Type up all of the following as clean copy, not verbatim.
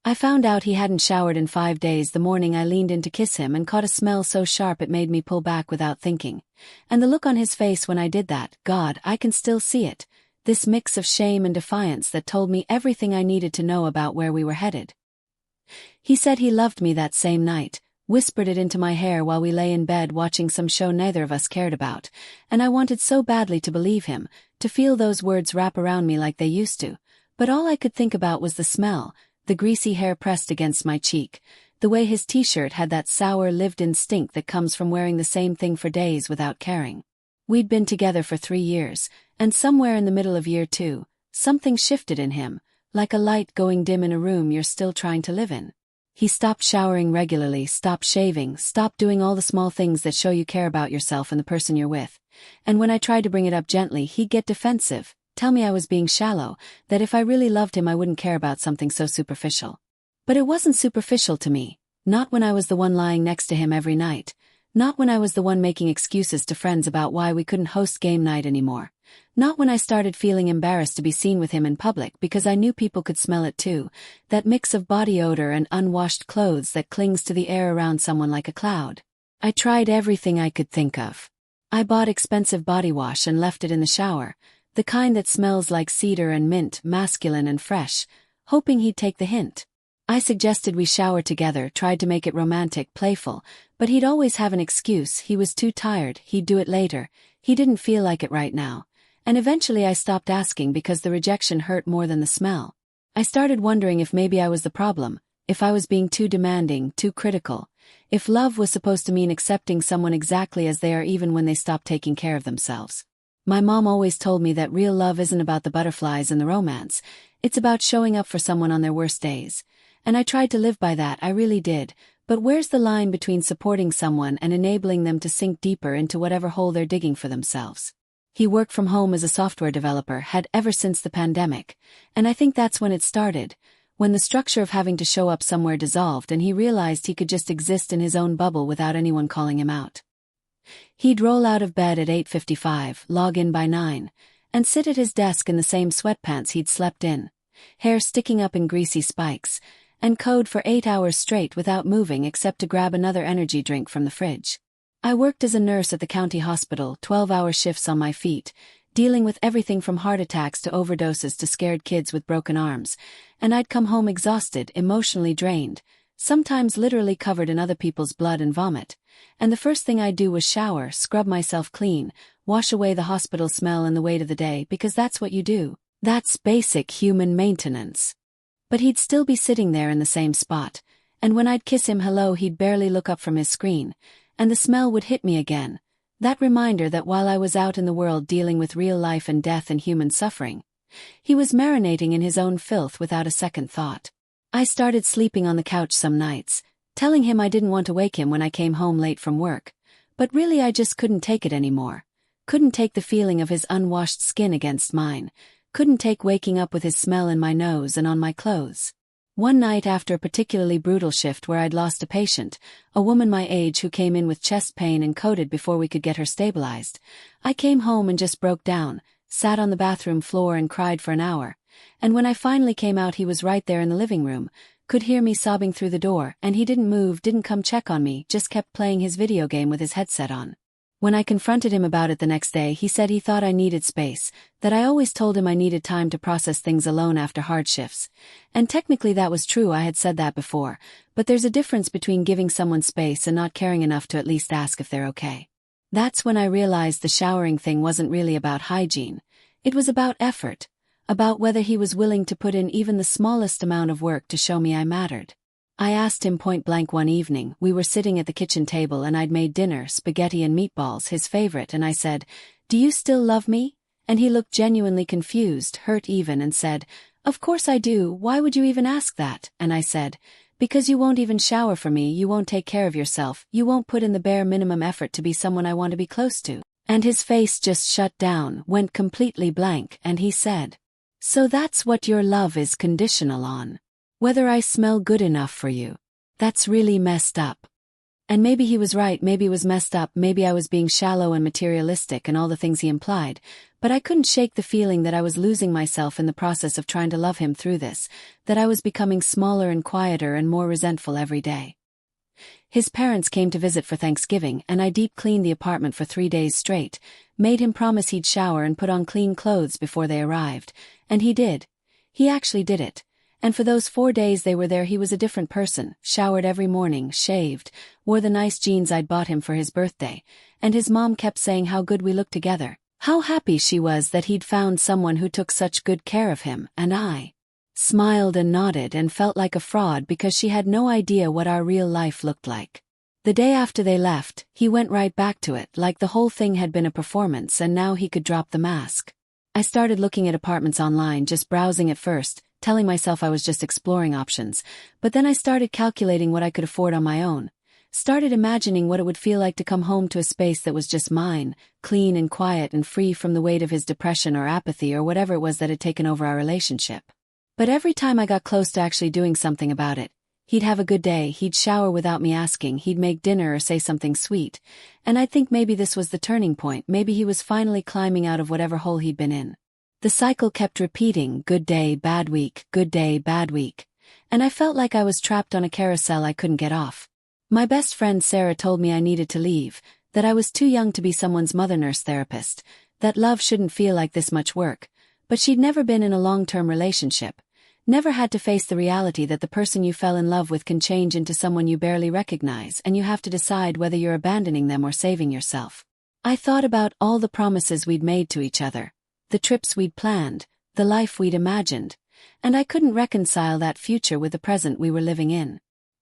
I found out he hadn't showered in 5 days the morning I leaned in to kiss him and caught a smell so sharp it made me pull back without thinking. And the look on his face when I did that, God, I can still see it. This mix of shame and defiance that told me everything I needed to know about where we were headed. He said he loved me that same night, whispered it into my hair while we lay in bed watching some show neither of us cared about, and I wanted so badly to believe him, to feel those words wrap around me like they used to, but all I could think about was the smell, the greasy hair pressed against my cheek, the way his t-shirt had that sour lived-in stink that comes from wearing the same thing for days without caring. We'd been together for 3 years, and somewhere in the middle of year 2, something shifted in him, like a light going dim in a room you're still trying to live in. He stopped showering regularly, stopped shaving, stopped doing all the small things that show you care about yourself and the person you're with. And when I tried to bring it up gently, he'd get defensive, tell me I was being shallow, that if I really loved him I wouldn't care about something so superficial. But it wasn't superficial to me, not when I was the one lying next to him every night, not when I was the one making excuses to friends about why we couldn't host game night anymore, not when I started feeling embarrassed to be seen with him in public because I knew people could smell it too, that mix of body odor and unwashed clothes that clings to the air around someone like a cloud. I tried everything I could think of. I bought expensive body wash and left it in the shower, the kind that smells like cedar and mint, masculine and fresh, hoping he'd take the hint. I suggested we shower together, tried to make it romantic, playful, but he'd always have an excuse. He was too tired, he'd do it later, he didn't feel like it right now. And eventually I stopped asking because the rejection hurt more than the smell. I started wondering if maybe I was the problem, if I was being too demanding, too critical, if love was supposed to mean accepting someone exactly as they are even when they stop taking care of themselves. My mom always told me that real love isn't about the butterflies and the romance, it's about showing up for someone on their worst days. And I tried to live by that, I really did, but where's the line between supporting someone and enabling them to sink deeper into whatever hole they're digging for themselves? He worked from home as a software developer, had ever since the pandemic, and I think that's when it started, when the structure of having to show up somewhere dissolved and he realized he could just exist in his own bubble without anyone calling him out. He'd roll out of bed at 8:55, log in by 9, and sit at his desk in the same sweatpants he'd slept in, hair sticking up in greasy spikes, and code for 8 hours straight without moving except to grab another energy drink from the fridge. I worked as a nurse at the county hospital, 12-hour shifts on my feet, dealing with everything from heart attacks to overdoses to scared kids with broken arms, and I'd come home exhausted, emotionally drained, sometimes literally covered in other people's blood and vomit, and the first thing I'd do was shower, scrub myself clean, wash away the hospital smell and the weight of the day because that's what you do. That's basic human maintenance. But he'd still be sitting there in the same spot, and when I'd kiss him hello he'd barely look up from his screen, and the smell would hit me again, that reminder that while I was out in the world dealing with real life and death and human suffering, he was marinating in his own filth without a second thought. I started sleeping on the couch some nights, telling him I didn't want to wake him when I came home late from work, but really I just couldn't take it anymore, couldn't take the feeling of his unwashed skin against mine, couldn't take waking up with his smell in my nose and on my clothes. One night after a particularly brutal shift where I'd lost a patient, a woman my age who came in with chest pain and coded before we could get her stabilized, I came home and just broke down, sat on the bathroom floor and cried for an hour, and when I finally came out he was right there in the living room, could hear me sobbing through the door, and he didn't move, didn't come check on me, just kept playing his video game with his headset on. When I confronted him about it the next day, he said he thought I needed space, that I always told him I needed time to process things alone after hard shifts. And technically that was true, I had said that before, but there's a difference between giving someone space and not caring enough to at least ask if they're okay. That's when I realized the showering thing wasn't really about hygiene. It was about effort, about whether he was willing to put in even the smallest amount of work to show me I mattered. I asked him point blank one evening, we were sitting at the kitchen table and I'd made dinner, spaghetti and meatballs, his favorite, and I said, "Do you still love me?" And he looked genuinely confused, hurt even, and said, "Of course I do, why would you even ask that?" And I said, "Because you won't even shower for me, you won't take care of yourself, you won't put in the bare minimum effort to be someone I want to be close to." And his face just shut down, went completely blank, and he said, "So that's what your love is conditional on? Whether I smell good enough for you? That's really messed up." And maybe he was right, maybe it was messed up, maybe I was being shallow and materialistic and all the things he implied, but I couldn't shake the feeling that I was losing myself in the process of trying to love him through this, that I was becoming smaller and quieter and more resentful every day. His parents came to visit for Thanksgiving, and I deep cleaned the apartment for 3 days straight, made him promise he'd shower and put on clean clothes before they arrived, and he did. He actually did it. And for those 4 days they were there he was a different person, showered every morning, shaved, wore the nice jeans I'd bought him for his birthday, and his mom kept saying how good we looked together, how happy she was that he'd found someone who took such good care of him, and I smiled and nodded and felt like a fraud because she had no idea what our real life looked like. The day after they left, he went right back to it, like the whole thing had been a performance and now he could drop the mask. I started looking at apartments online, just browsing at first, telling myself I was just exploring options, but then I started calculating what I could afford on my own. Started imagining what it would feel like to come home to a space that was just mine, clean and quiet and free from the weight of his depression or apathy or whatever it was that had taken over our relationship. But every time I got close to actually doing something about it, he'd have a good day, he'd shower without me asking, he'd make dinner or say something sweet, and I think maybe this was the turning point, maybe he was finally climbing out of whatever hole he'd been in. The cycle kept repeating, good day, bad week, good day, bad week, and I felt like I was trapped on a carousel I couldn't get off. My best friend Sarah told me I needed to leave, that I was too young to be someone's mother-nurse therapist, that love shouldn't feel like this much work, but she'd never been in a long-term relationship, never had to face the reality that the person you fell in love with can change into someone you barely recognize and you have to decide whether you're abandoning them or saving yourself. I thought about all the promises we'd made to each other, the trips we'd planned, the life we'd imagined, and I couldn't reconcile that future with the present we were living in.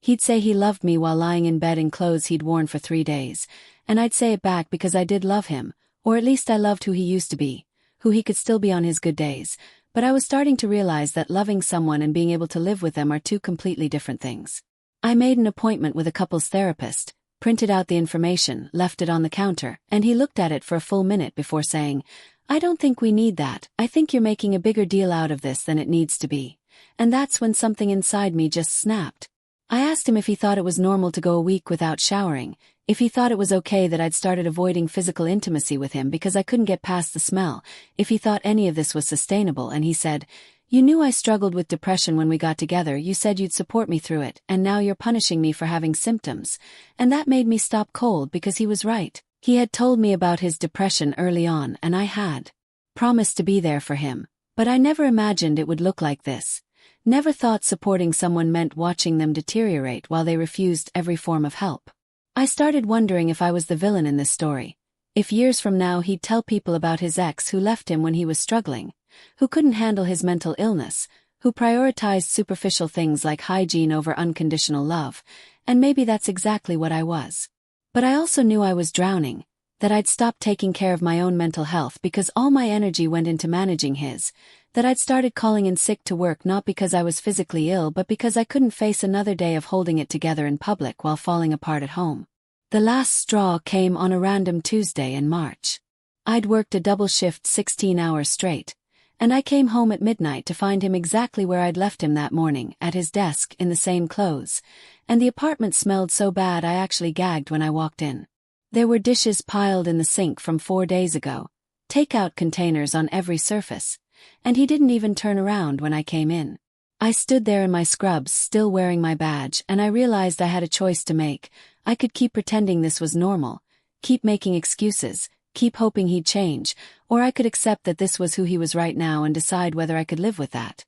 He'd say he loved me while lying in bed in clothes he'd worn for 3 days, and I'd say it back because I did love him, or at least I loved who he used to be, who he could still be on his good days, but I was starting to realize that loving someone and being able to live with them are two completely different things. I made an appointment with a couples therapist, printed out the information, left it on the counter, and he looked at it for a full minute before saying, "I don't think we need that, I think you're making a bigger deal out of this than it needs to be." And that's when something inside me just snapped. I asked him if he thought it was normal to go a week without showering, if he thought it was okay that I'd started avoiding physical intimacy with him because I couldn't get past the smell, if he thought any of this was sustainable, and he said, "You knew I struggled with depression when we got together, you said you'd support me through it, and now you're punishing me for having symptoms." And that made me stop cold because he was right. He had told me about his depression early on and I had promised to be there for him, but I never imagined it would look like this. Never thought supporting someone meant watching them deteriorate while they refused every form of help. I started wondering if I was the villain in this story. If years from now he'd tell people about his ex who left him when he was struggling, who couldn't handle his mental illness, who prioritized superficial things like hygiene over unconditional love, and maybe that's exactly what I was. But I also knew I was drowning, that I'd stopped taking care of my own mental health because all my energy went into managing his, that I'd started calling in sick to work not because I was physically ill but because I couldn't face another day of holding it together in public while falling apart at home. The last straw came on a random Tuesday in March. I'd worked a double shift 16 hours straight, and I came home at midnight to find him exactly where I'd left him that morning, at his desk in the same clothes, and the apartment smelled so bad I actually gagged when I walked in. There were dishes piled in the sink from 4 days ago, takeout containers on every surface, and he didn't even turn around when I came in. I stood there in my scrubs, still wearing my badge, and I realized I had a choice to make. I could keep pretending this was normal, keep making excuses, keep hoping he'd change, or I could accept that this was who he was right now and decide whether I could live with that.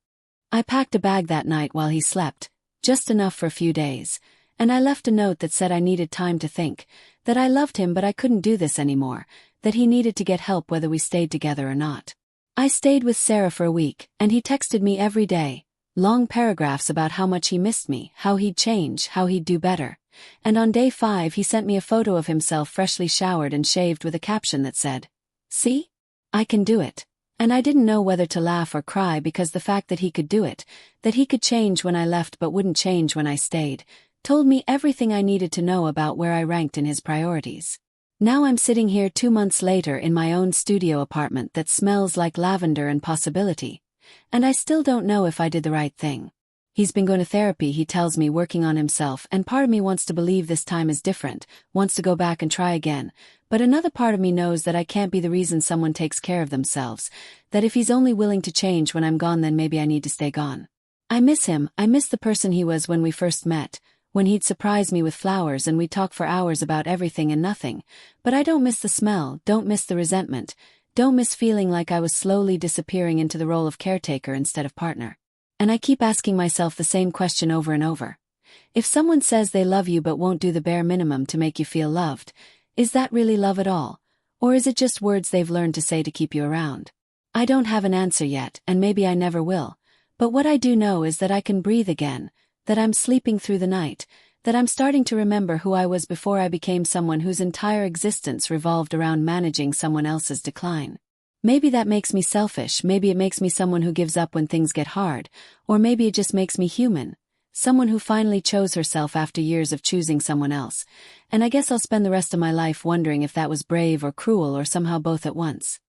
I packed a bag that night while he slept, just enough for a few days, and I left a note that said I needed time to think, that I loved him but I couldn't do this anymore, that he needed to get help whether we stayed together or not. I stayed with Sarah for a week, and he texted me every day, long paragraphs about how much he missed me, how he'd change, how he'd do better. And on day 5 he sent me a photo of himself freshly showered and shaved with a caption that said, "See? I can do it." And I didn't know whether to laugh or cry because the fact that he could do it, that he could change when I left but wouldn't change when I stayed, told me everything I needed to know about where I ranked in his priorities. Now I'm sitting here 2 months later in my own studio apartment that smells like lavender and possibility, and I still don't know if I did the right thing. He's been going to therapy, he tells me, working on himself, and part of me wants to believe this time is different, wants to go back and try again, but another part of me knows that I can't be the reason someone takes care of themselves, that if he's only willing to change when I'm gone, then maybe I need to stay gone. I miss him. I miss the person he was when we first met, when he'd surprise me with flowers and we'd talk for hours about everything and nothing, but I don't miss the smell, don't miss the resentment, don't miss feeling like I was slowly disappearing into the role of caretaker instead of partner. And I keep asking myself the same question over and over. If someone says they love you but won't do the bare minimum to make you feel loved, is that really love at all? Or is it just words they've learned to say to keep you around? I don't have an answer yet, and maybe I never will. But what I do know is that I can breathe again, that I'm sleeping through the night, that I'm starting to remember who I was before I became someone whose entire existence revolved around managing someone else's decline. Maybe that makes me selfish, maybe it makes me someone who gives up when things get hard, or maybe it just makes me human, someone who finally chose herself after years of choosing someone else, and I guess I'll spend the rest of my life wondering if that was brave or cruel or somehow both at once.